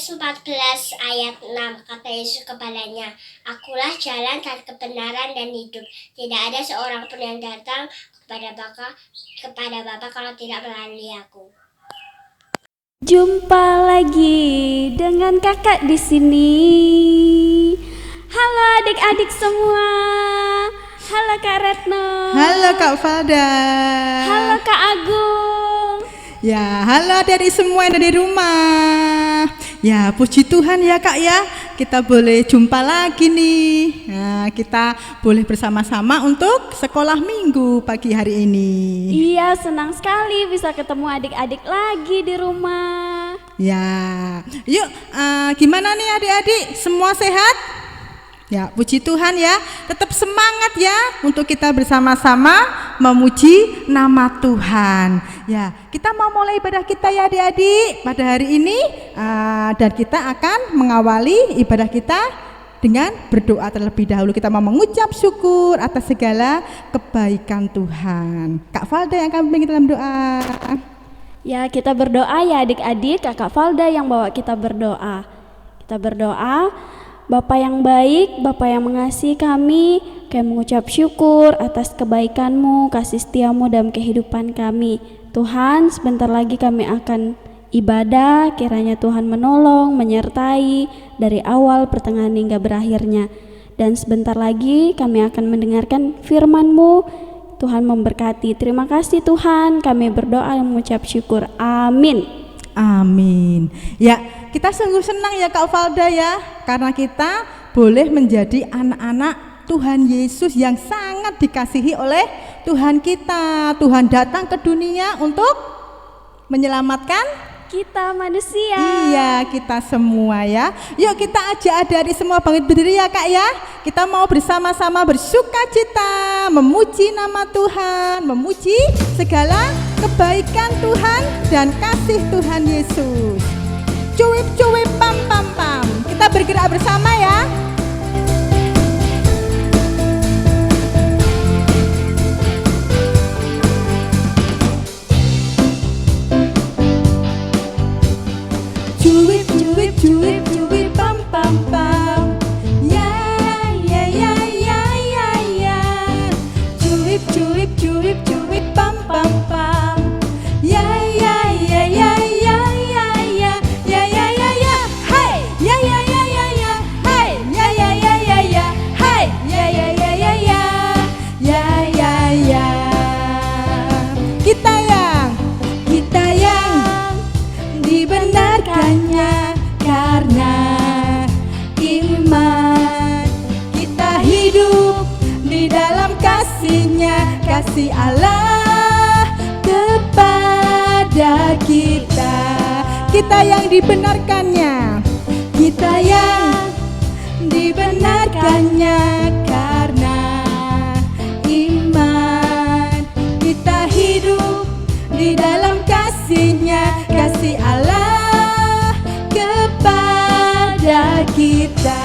Yohanes 14 ayat 6, kata Yesus kepadanya, "Akulah jalan dan kebenaran dan hidup. Tidak ada seorang pun yang datang kepada Bapa kalau tidak melalui aku." Jumpa lagi dengan kakak di sini. Halo adik-adik semua. Halo Kak Retno. Halo Kak Falda. Halo Kak Agung. Ya, halo adik-adik semua yang ada di rumah. Ya, puji Tuhan ya Kak ya. Kita boleh jumpa lagi nih. Nah, kita boleh bersama-sama untuk sekolah minggu pagi hari ini. Iya, senang sekali bisa ketemu adik-adik lagi di rumah. Ya, yuk gimana nih adik-adik? Semua sehat? Ya, puji Tuhan ya. Tetap semangat ya untuk kita bersama-sama memuji nama Tuhan. Ya, kita mau mulai ibadah kita ya adik-adik pada hari ini, dan kita akan mengawali ibadah kita dengan berdoa terlebih dahulu. Kita mau mengucap syukur atas segala kebaikan Tuhan. Kak Falda yang akan memimpin dalam doa. Ya, kita berdoa ya adik-adik. Kakak Falda yang bawa kita berdoa. Kita berdoa. Bapa yang baik, Bapa yang mengasihi kami mengucap syukur atas kebaikan-Mu, kasih setia-Mu dalam kehidupan kami. Tuhan, sebentar lagi kami akan ibadah, kiranya Tuhan menolong, menyertai dari awal, pertengahan hingga berakhirnya. Dan sebentar lagi kami akan mendengarkan firman-Mu. Tuhan memberkati. Terima kasih Tuhan, kami berdoa dan mengucap syukur. Amin. Amin. Ya, kita sungguh senang ya Kak Falda ya, karena kita boleh menjadi anak-anak Tuhan Yesus yang sangat dikasihi oleh Tuhan kita. Tuhan datang ke dunia untuk menyelamatkan kita manusia. Iya, kita semua ya. Yuk kita ajak adik-adik semua bangkit berdiri ya Kak ya. Kita mau bersama-sama bersukacita, memuji nama Tuhan, memuji segala kebaikan Tuhan dan kasih Tuhan Yesus. Cuip-cuip pam pam pam. Kita bergerak bersama ya. Cuip cuip cuip cuip pam pam pam. Ya ya ya ya ya ya. Cuip cuip cuip cuip pam pam pam. Ya ya ya ya ya ya ya ya ya ya ya. Hey ya ya ya ya ya. Hey ya ya ya ya ya. Hey ya ya ya ya ya. Ya ya ya. Kita yang dibenarkannya karena iman. Kita hidup di dalam kasih-Nya, kasih Allah kepada kita. Kita yang dibenarkannya, kita yang dibenarkannya karena iman. Kita hidup di dalam kasih-Nya, kasih Allah kepada kita.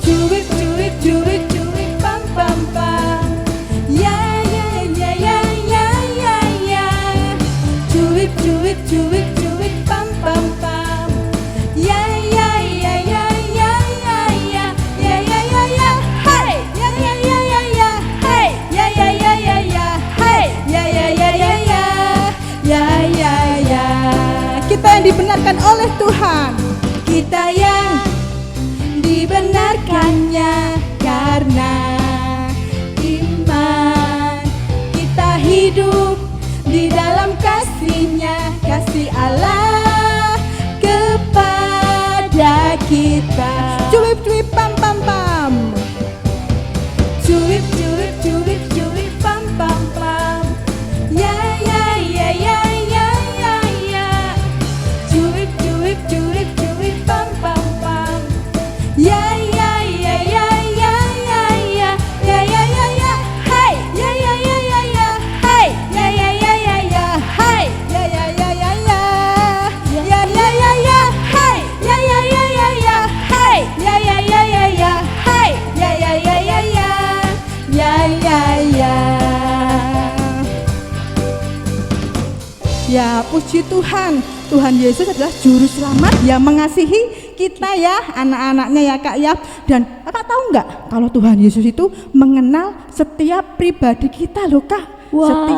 Cuip cuip cuip cuip pam pam pam. Ya ya ya ya ya ya ya. Cuip cuip cuip cuip pam pam pam. Ya ya ya ya ya ya ya ya ya ya ya. Hey ya ya ya ya ya. Hey ya ya ya ya ya. Hey ya ya ya ya ya. Ya ya ya. Kita yang dibenarkan oleh Tuhan. Kita yang dibenarkannya karena iman. Kita hidup di dalam kasih-Nya, kasih Allah kepada kita. Cuip cuip pam pam pam. Cuip cuip cuip cuip pam pam pam. Ya ya ya ya ya ya ya. Cuip cuip cuip cuip pam pam pam. Ya ya ya ya ya ya ya ya ya ya ya. Hey ya ya ya ya ya. Hey ya ya ya ya ya. Hey ya ya ya ya ya. puji Tuhan. Tuhan Yesus adalah juru selamat yang mengasihi kita ya, anak-anaknya ya Kak ya. Dan Kakak tahu nggak kalau Tuhan Yesus itu mengenal setiap pribadi kita loh Kak. Wah.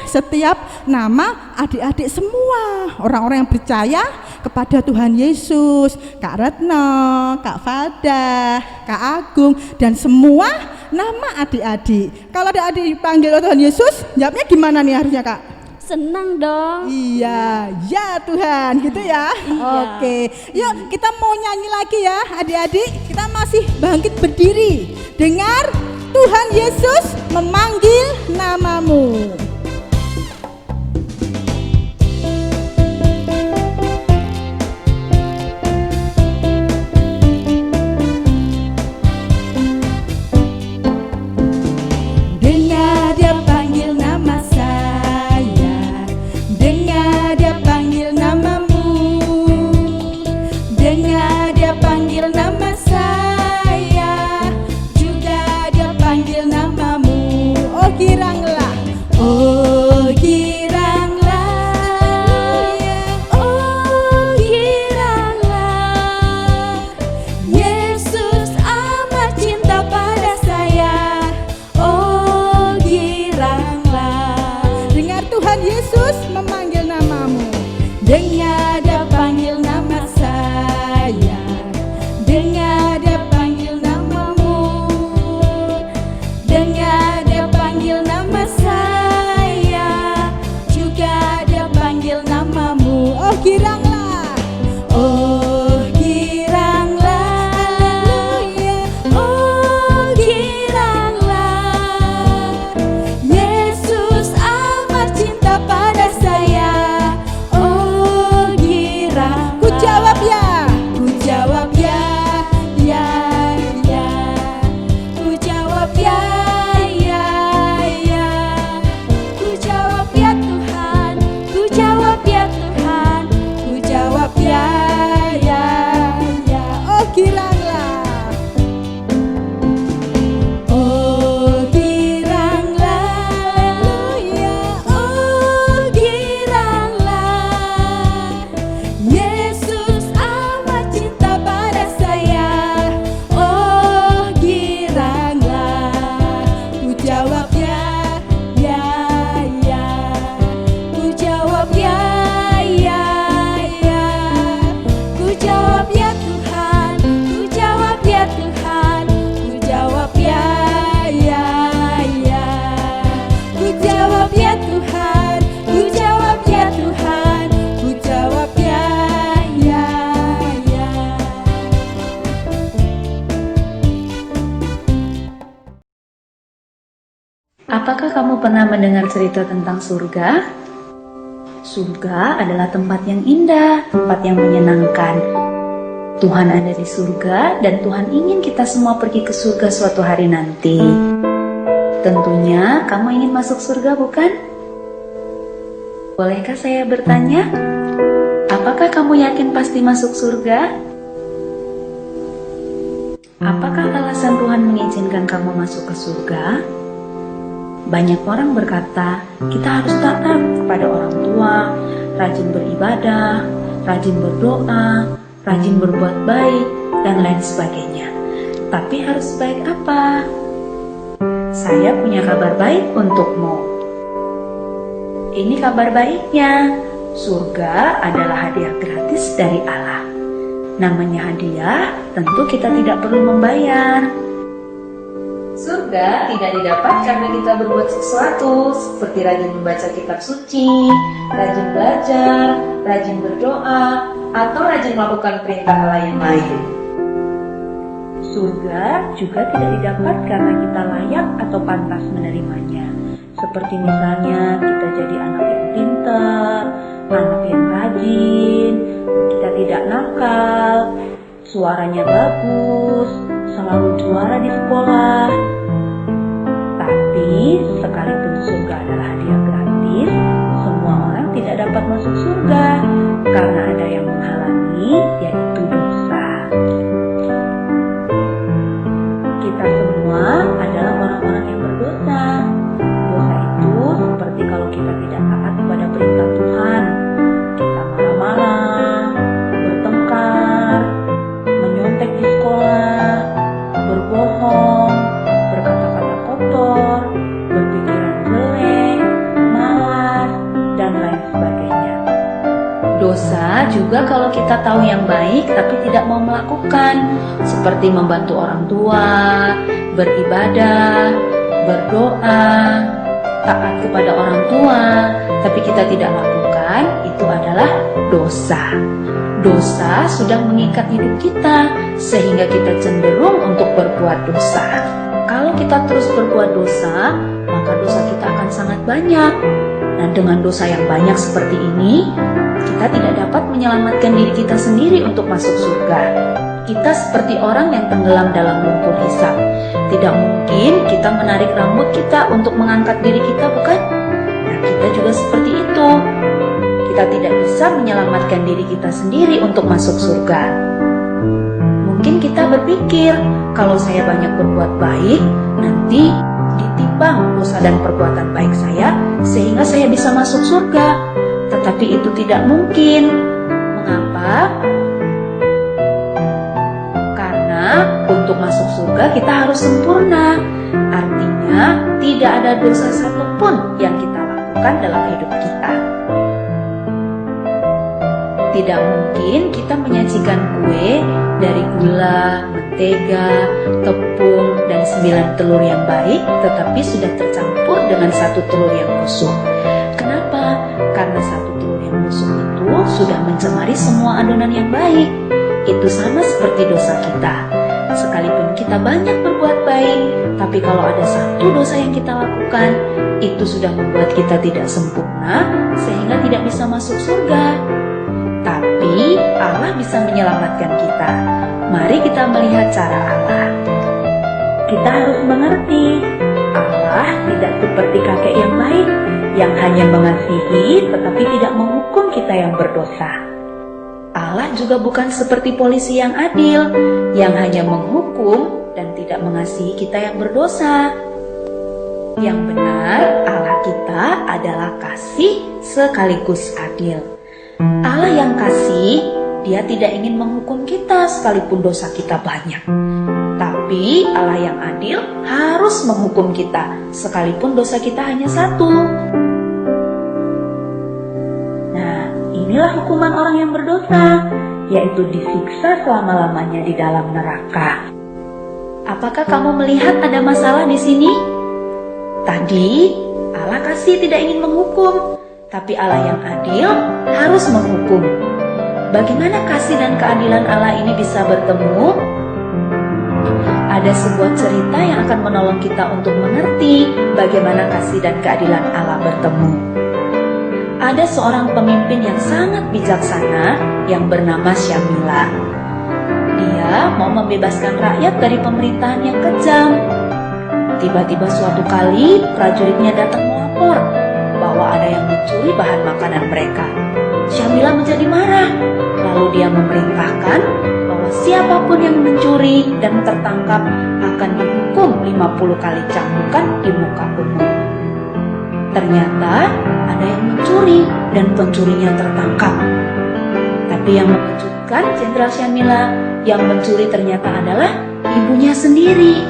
Setiap nama adik-adik semua orang-orang yang percaya kepada Tuhan Yesus, Kak Retno, Kak Falda, Kak Agung, dan semua nama adik-adik. Kalau adik-adik dipanggil oleh Tuhan Yesus, jawabnya gimana nih harusnya Kak? Senang dong. Iya, ya Tuhan, gitu ya. Iya. Oke, yuk kita mau nyanyi lagi ya adik-adik. Kita masih bangkit berdiri. Dengar, Tuhan Yesus memanggil namamu. Dengar dia panggil nama saya, dengar dia panggil namamu, dengar dia panggil nama saya, juga dia panggil namamu. Oh giranglah, oh giranglah, oh giranglah, Yesus amat cinta pada saya. Oh giranglah, dengar Tuhan Yesus memanggil namamu. Dengar dia panggil nama saya, dengar dia panggil namamu, dengar dia panggil nama saya, juga dia panggil namamu. Oh giranglah, oh giranglah, haleluya, oh giranglah, Yesus amat cinta pada saya. Oh girang, ku jawab ya, ku jawab ya, ya, ya, ku jawab ya, ya, ya, ku jawab ya Tuhan, ku jawab ya Tuhan, ku jawab ya, ya, ya. Oh giranglah, oh giranglah, haleluya, oh giranglah, Yesus amat cinta pada saya. Oh giranglah, ku jawab ya, ya, ya, ku jawab ya, ya, ya, ku jawab ya Tuhan, ku jawab ya Tuhan, ku jawab ya, ya, ya, ku jawab ya Tuhan, ku jawab ya Tuhan, ku jawab ya, ya, ya. Apakah kamu pernah mendengar cerita tentang surga? Surga adalah tempat yang indah, tempat yang menyenangkan. Tuhan ada di surga dan Tuhan ingin kita semua pergi ke surga suatu hari nanti. Tentunya kamu ingin masuk surga, bukan? Bolehkah saya bertanya? Apakah kamu yakin pasti masuk surga? Apakah alasan Tuhan mengizinkan kamu masuk ke surga? Banyak orang berkata, kita harus taat kepada orang tua, rajin beribadah, rajin berdoa, rajin berbuat baik, dan lain sebagainya. Tapi harus baik apa? Saya punya kabar baik untukmu. Ini kabar baiknya, surga adalah hadiah gratis dari Allah. Namanya hadiah, tentu kita tidak perlu membayar. Surga tidak didapat karena kita berbuat sesuatu, seperti rajin membaca kitab suci, rajin belajar, rajin berdoa, atau rajin melakukan perintah Allah yang lain. Surga juga tidak didapat karena kita layak atau pantas menerimanya. Seperti misalnya kita jadi anak yang pintar, anak yang rajin, kita tidak nakal, suaranya bagus, selalu juara di sekolah. Tapi sekalipun surga adalah hadiah gratis, semua orang tidak dapat masuk surga karena ada yang menghalangi, yaitu dosa. Kita semua adalah orang-orang yang berdosa. Dosa itu seperti kalau kita tidak taat kepada perintah Tuhan, Dosa juga kalau kita tahu yang baik tapi tidak mau melakukan, seperti membantu orang tua, beribadah, berdoa, taat kepada orang tua, tapi kita tidak lakukan, itu adalah dosa. Dosa sudah mengikat hidup kita sehingga kita cenderung untuk berbuat dosa. Kalau kita terus berbuat dosa, maka dosa kita akan sangat banyak. Nah, dengan dosa yang banyak seperti ini, kita tidak dapat menyelamatkan diri kita sendiri untuk masuk surga. Kita seperti orang yang tenggelam dalam lumpur hisap. Tidak mungkin kita menarik rambut kita untuk mengangkat diri kita, bukan? Nah, kita juga seperti itu. Kita tidak bisa menyelamatkan diri kita sendiri untuk masuk surga. Mungkin kita berpikir, kalau saya banyak berbuat baik, nanti ditimbang dosa dan perbuatan baik saya, sehingga saya bisa masuk surga. Tetapi itu tidak mungkin. Mengapa? Karena untuk masuk surga kita harus sempurna. Artinya tidak ada dosa satupun yang kita lakukan dalam hidup kita. Tidak mungkin kita menyajikan kue dari gula, mentega, tepung, dan 9 telur yang baik, tetapi sudah tercampur dengan 1 telur yang busuk. Kenapa? Karena 1 telur yang busuk itu sudah mencemari semua adonan yang baik. Itu sama seperti dosa kita. Sekalipun kita banyak berbuat baik, tapi kalau ada 1 dosa yang kita lakukan, itu sudah membuat kita tidak sempurna, sehingga tidak bisa masuk surga. Tapi Allah bisa menyelamatkan kita. Mari kita melihat cara Allah. Kita harus mengerti, Allah tidak seperti kakek yang baik, yang hanya mengasihi tetapi tidak menghukum kita yang berdosa. Allah juga bukan seperti polisi yang adil, yang hanya menghukum dan tidak mengasihi kita yang berdosa. Yang benar, Allah kita adalah kasih sekaligus adil. Allah yang kasih, Dia tidak ingin menghukum kita sekalipun dosa kita banyak. Tapi Allah yang adil harus menghukum kita sekalipun dosa kita hanya 1. Nah, inilah hukuman orang yang berdosa, yaitu disiksa selama-lamanya di dalam neraka. Apakah kamu melihat ada masalah di sini? Tadi Allah kasih tidak ingin menghukum, tapi Allah yang adil harus menghukum. Bagaimana kasih dan keadilan Allah ini bisa bertemu? Ada sebuah cerita yang akan menolong kita untuk mengerti bagaimana kasih dan keadilan Allah bertemu. Ada seorang pemimpin yang sangat bijaksana yang bernama Syamila. Dia mau membebaskan rakyat dari pemerintahan yang kejam. Tiba-tiba suatu kali prajuritnya datang melapor bahwa ada yang mencuri bahan makanan mereka. Syamila menjadi marah, lalu dia memerintahkan bahwa siapapun yang mencuri dan tertangkap akan dihukum 50 kali cambukan di muka umum. Ternyata ada yang mencuri dan pencurinya tertangkap. Tapi yang mengejutkan Jenderal Syamila, yang mencuri ternyata adalah ibunya sendiri.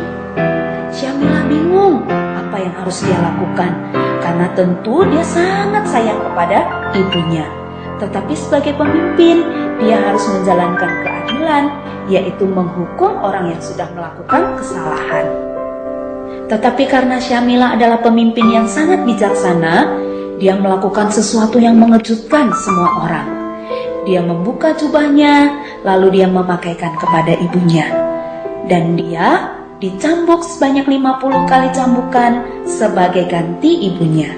Syamila bingung apa yang harus dia lakukan, karena tentu dia sangat sayang kepada ibunya. Tetapi sebagai pemimpin, dia harus menjalankan keadilan, yaitu menghukum orang yang sudah melakukan kesalahan. Tetapi karena Syamila adalah pemimpin yang sangat bijaksana, dia melakukan sesuatu yang mengejutkan semua orang. Dia membuka jubahnya, lalu dia memakaikan kepada ibunya. Dan dia dicambuk sebanyak 50 kali cambukan sebagai ganti ibunya.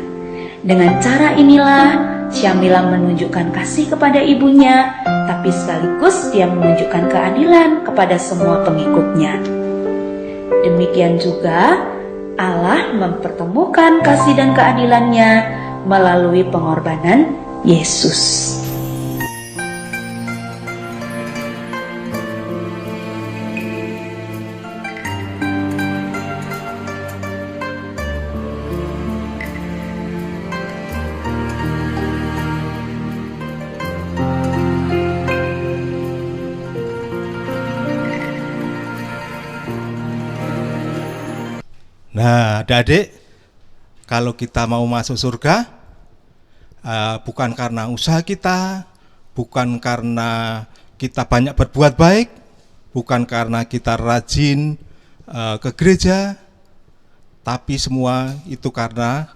Dengan cara inilah Syamila menunjukkan kasih kepada ibunya, tapi sekaligus dia menunjukkan keadilan kepada semua pengikutnya. Demikian juga Allah mempertemukan kasih dan keadilannya melalui pengorbanan Yesus. Nah, adik-adik, kalau kita mau masuk surga, bukan karena usaha kita, bukan karena kita banyak berbuat baik, bukan karena kita rajin ke gereja, tapi semua itu karena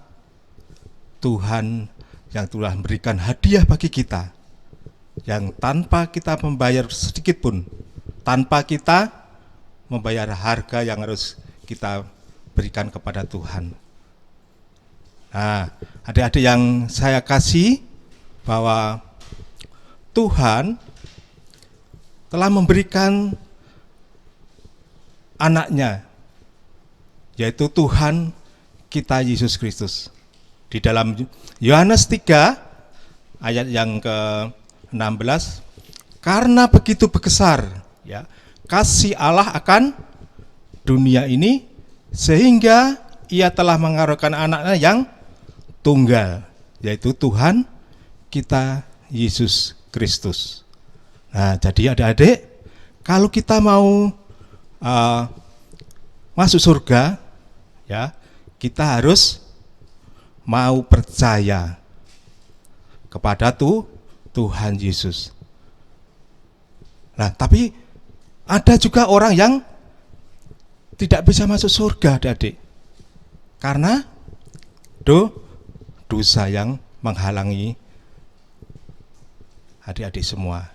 Tuhan yang telah memberikan hadiah bagi kita, yang tanpa kita membayar sedikit pun, tanpa kita membayar harga yang harus kita berikan kepada Tuhan. Nah, adik-adik yang saya kasih, bahwa Tuhan telah memberikan anaknya, yaitu Tuhan kita Yesus Kristus. Di dalam Yohanes 3 ayat yang ke-16, karena begitu besar ya kasih Allah akan dunia ini, sehingga ia telah mengaruniakan anaknya yang tunggal, yaitu Tuhan kita Yesus Kristus. Nah, jadi adik-adik, kalau kita mau masuk surga, ya, kita harus mau percaya kepada Tuhan Yesus. Nah, tapi ada juga orang yang tidak bisa masuk surga, adik-adik, karena dosa yang menghalangi adik-adik semua.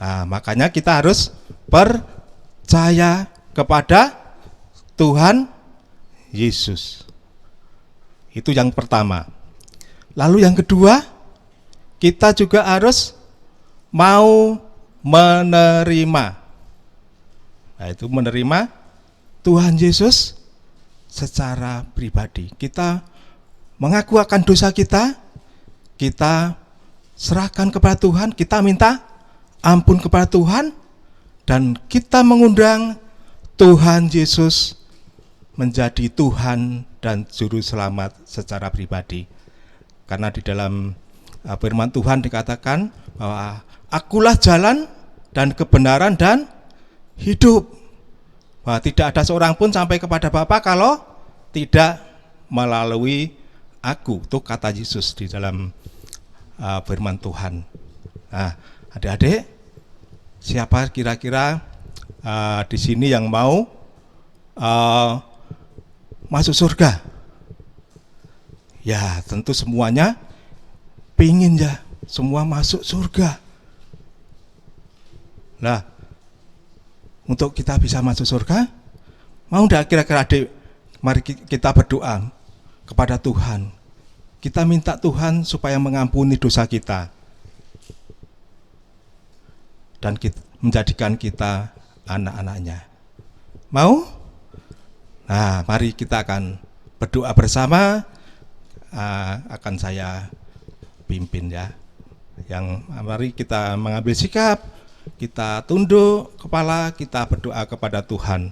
Nah, makanya kita harus percaya kepada Tuhan Yesus. Itu yang pertama. Lalu yang kedua, kita juga harus mau menerima. Nah, itu menerima Tuhan Yesus secara pribadi. Kita mengaku akan dosa kita, kita serahkan kepada Tuhan, kita minta ampun kepada Tuhan, dan kita mengundang Tuhan Yesus menjadi Tuhan dan Juru Selamat secara pribadi. Karena di dalam firman Tuhan dikatakan bahwa akulah jalan dan kebenaran dan hidup. Bahwa tidak ada seorang pun sampai kepada Bapa kalau tidak melalui aku. Itu kata Yesus di dalam firman Tuhan. Nah, adik-adik, siapa kira-kira di sini yang mau masuk surga? Ya, tentu semuanya pingin ya, semua masuk surga. Nah, untuk kita bisa masuk surga, mau enggak kira-kira adik, mari kita berdoa kepada Tuhan. Kita minta Tuhan supaya mengampuni dosa kita dan menjadikan kita anak-anaknya. Mau? Nah, mari kita akan berdoa bersama. Akan saya pimpin ya. Mari kita mengambil sikap, kita tunduk kepala, kita berdoa kepada Tuhan.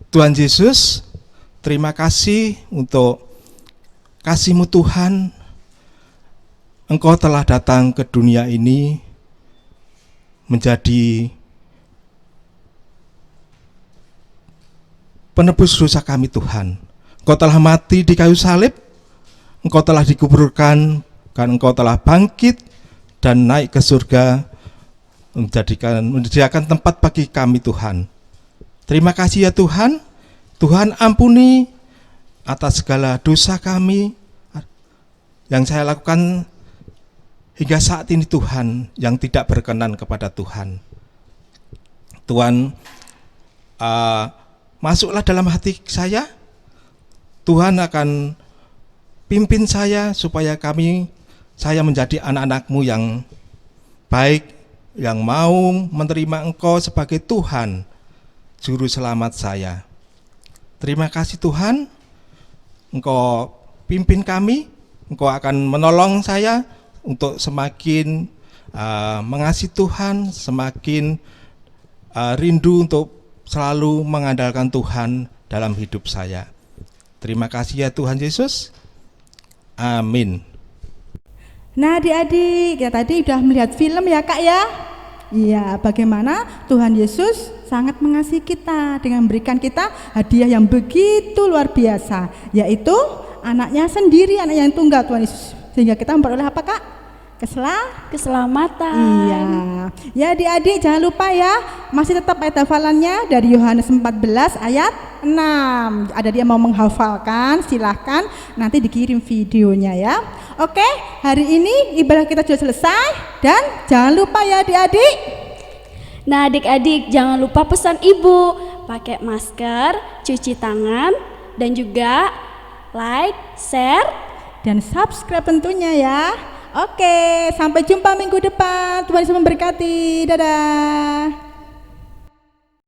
Tuhan Yesus, terima kasih untuk kasih-Mu Tuhan. Engkau telah datang ke dunia ini menjadi penebus dosa kami, Tuhan. Engkau telah mati di kayu salib, Engkau telah dikuburkan, dan Engkau telah bangkit dan naik ke surga, menyediakan tempat bagi kami, Tuhan. Terima kasih ya Tuhan. Tuhan ampuni atas segala dosa kami yang saya lakukan hingga saat ini, Tuhan, yang tidak berkenan kepada Tuhan. Tuhan, masuklah dalam hati saya. Tuhan akan pimpin saya supaya saya menjadi anak-anak-Mu yang baik, yang mau menerima Engkau sebagai Tuhan, Juru Selamat saya. Terima kasih Tuhan, Engkau pimpin kami, Engkau akan menolong saya untuk semakin mengasihi Tuhan, semakin rindu untuk selalu mengandalkan Tuhan dalam hidup saya. Terima kasih ya Tuhan Yesus. Amin. Nah adik-adik, kita tadi udah melihat film ya Kak ya. Iya, bagaimana Tuhan Yesus sangat mengasihi kita dengan memberikan kita hadiah yang begitu luar biasa, yaitu anaknya sendiri, anak yang tunggal Tuhan Yesus. Sehingga kita memperoleh apa Kak? keselamatan. Iya. Ya adik-adik jangan lupa ya, masih tetap ayat hafalannya dari Yohanes 14 ayat 6. Ada dia mau menghafalkan, silahkan nanti dikirim videonya ya. Oke, hari ini ibadah kita sudah selesai dan jangan lupa ya adik-adik. Nah adik-adik jangan lupa pesan ibu, pakai masker, cuci tangan, dan juga like, share, Dan subscribe tentunya ya. Oke, sampai jumpa minggu depan. Tuhan Yesus memberkati. Dadah.